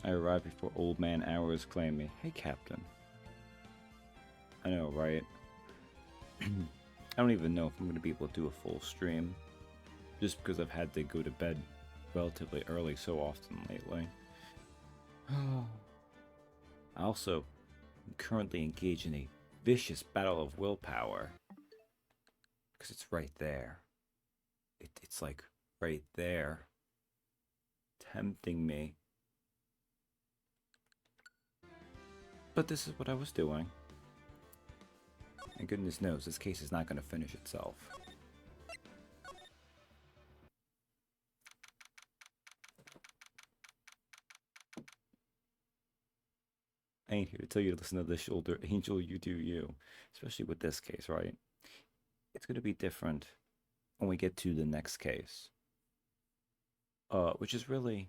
I arrived before Old Man Hours claimed me. Hey, Captain. I know, right? I don't even know if I'm going to be able to do a full stream. Just because I've had to go to bed relatively early so often lately. I also am currently engaged in a vicious battle of willpower. Because it's right there. It's like right there. Tempting me. But this is what I was doing. And goodness knows, this case is not going to finish itself. I ain't here to tell you to listen to the shoulder angel, you do you. Especially with this case, right? It's going to be different when we get to the next case. Which is really...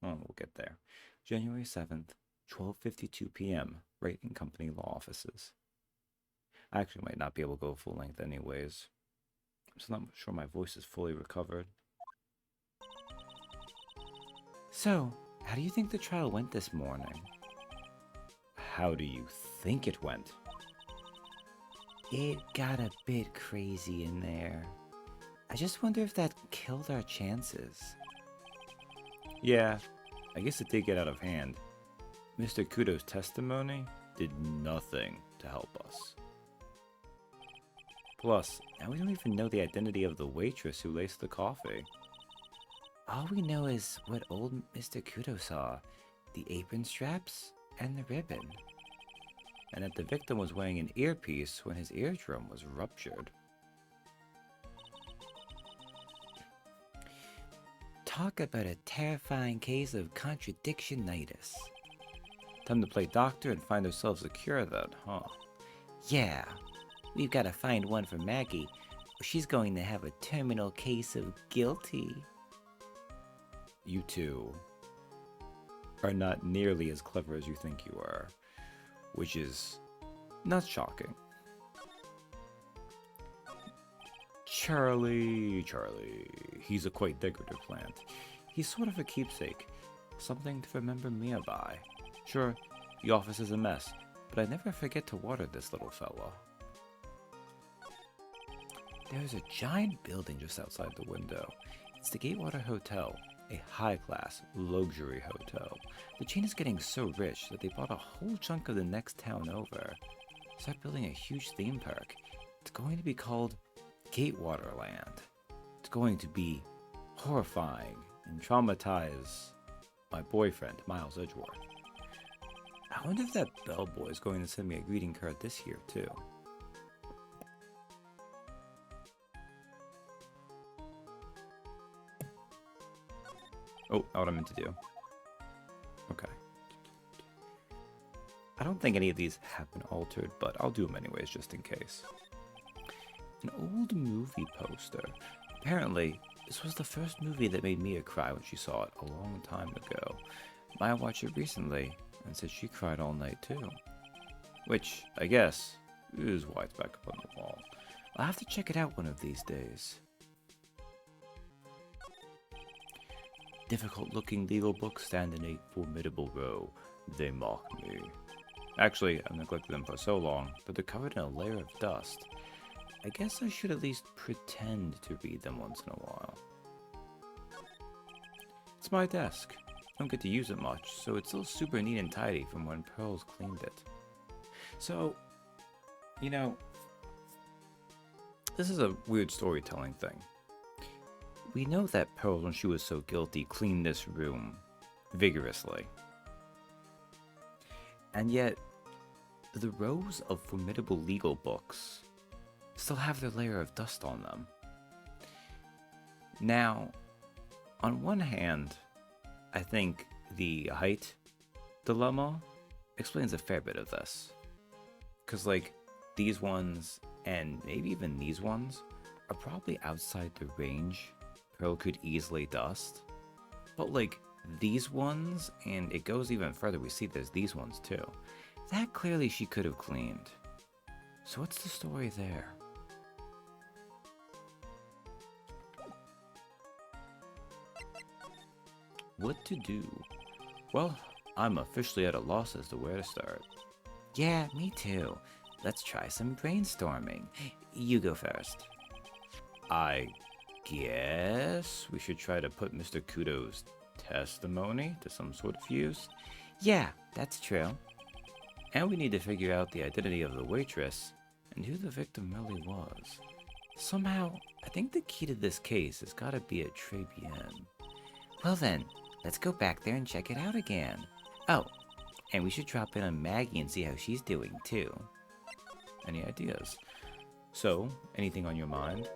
Oh, we'll get there. January 7th, 12:52 p.m. Wright and Company Law Offices. I actually might not be able to go full length anyways. I'm still not sure my voice is fully recovered. So, how do you think the trial went this morning? How do you think it went? It got a bit crazy in there. I just wonder if that killed our chances. Yeah, I guess it did get out of hand. Mr. Kudo's testimony did nothing to help us. Plus, now we don't even know the identity of the waitress who laced the coffee. All we know is what old Mr. Kudo saw, the apron straps and the ribbon. And that the victim was wearing an earpiece when his eardrum was ruptured. Talk about a terrifying case of contradiction-itis. Time to play doctor and find ourselves a cure then, huh? Yeah, we've got to find one for Maggie, or she's going to have a terminal case of guilty. You two are not nearly as clever as you think you are, which is not shocking. Charlie, he's a quite decorative plant. He's sort of a keepsake, something to remember Mia by. Sure, the office is a mess, but I never forget to water this little fella. There's a giant building just outside the window. It's the Gatewater Hotel, a high-class luxury hotel. The chain is getting so rich that they bought a whole chunk of the next town over. Start building a huge theme park. It's going to be called Gatewaterland. It's going to be horrifying and traumatize my boyfriend, Miles Edgeworth. I wonder if that bellboy is going to send me a greeting card this year, too. Oh, not what I meant to do. Okay. I don't think any of these have been altered, but I'll do them anyways, just in case. An old movie poster. Apparently, this was the first movie that made Mia cry when she saw it a long time ago. Maya watched it recently and said she cried all night too. Which, I guess, is why it's back up on the wall. I'll have to check it out one of these days. Difficult-looking legal books stand in a formidable row. They mock me. Actually, I've neglected them for so long that they're covered in a layer of dust. I guess I should at least pretend to read them once in a while. It's my desk. I don't get to use it much, so it's still super neat and tidy from when Pearls cleaned it. So, you know, this is a weird storytelling thing. We know that Pearls, when she was so guilty, cleaned this room vigorously. And yet, the rows of formidable legal books still have their layer of dust on them. Now, on one hand, I think the height dilemma explains a fair bit of this. Because, like, these ones, and maybe even these ones, are probably outside the range Pearl could easily dust. But, like, these ones, and it goes even further, we see there's these ones too. That clearly she could have cleaned. So what's the story there? What to do? Well, I'm officially at a loss as to where to start. Yeah, me too. Let's try some brainstorming. You go first. I guess we should try to put Mr. Kudo's testimony to some sort of use. Yeah, that's true. And we need to figure out the identity of the waitress and who the victim really was. Somehow, I think the key to this case has got to be a Tribune. Well then, let's go back there and check it out again. Oh, and we should drop in on Maggie and see how she's doing too. Any ideas? So, anything on your mind?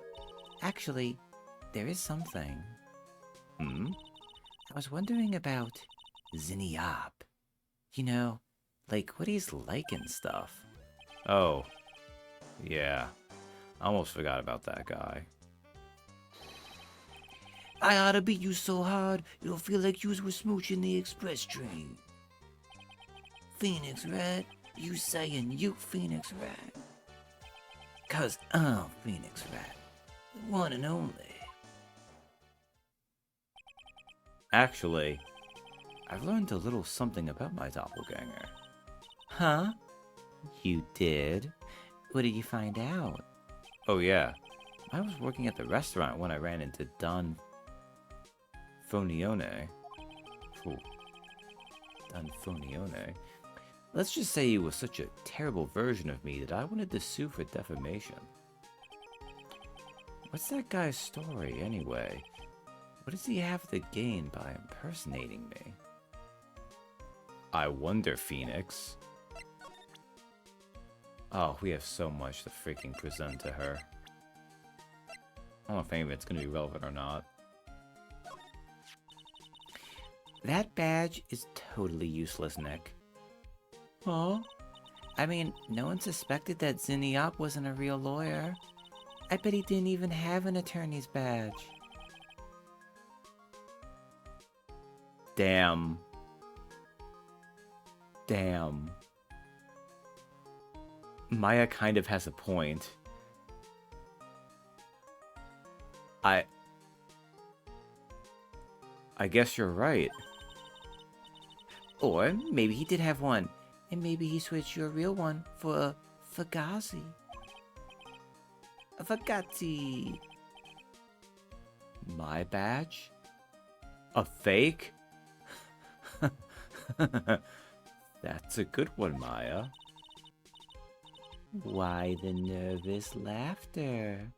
Actually, there is something. Hmm? I was wondering about Zinniop. You know, like what he's like and stuff. Oh, yeah. I almost forgot about that guy. I oughta beat you so hard, you'll feel like you were smooching the express train. Phoenix Rat? You saying you Phoenix Rat? 'Cause I'm Phoenix Rat. The one and only. Actually, I've learned a little something about my doppelganger. Huh? You did? What did you find out? Oh yeah, I was working at the restaurant when I ran into Don Fonione. Ooh, Don Fonione. Let's just say he was such a terrible version of me that I wanted to sue for defamation. What's that guy's story, anyway? What does he have to gain by impersonating me? I wonder, Phoenix. Oh, we have so much to freaking present to her. I don't know if any of it's going to be relevant or not. That badge is totally useless, Nick. Huh? I mean, no one suspected that Zinniop wasn't a real lawyer. I bet he didn't even have an attorney's badge. Damn. Damn. Maya kind of has a point. I guess you're right. Or maybe he did have one, and maybe he switched your real one for a Fugazi. A Fugazi. My badge? A fake? That's a good one, Maya. Why the nervous laughter?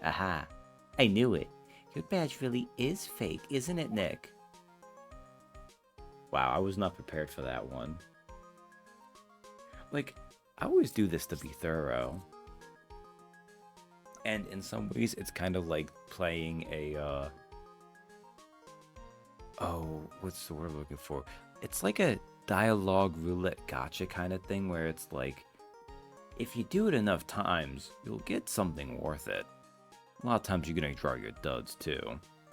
Aha, I knew it. Your badge really is fake, isn't it, Nick? Wow, I was not prepared for that one. Like, I always do this to be thorough. And in some ways, it's kind of like playing a, oh, what's the word I'm looking for? It's like a dialogue roulette gotcha kind of thing where it's like, if you do it enough times, you'll get something worth it. A lot of times you're gonna draw your duds too.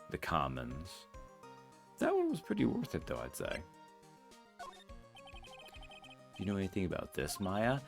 The commons. That one was pretty worth it though, I'd say. Do you know anything about this, Maya?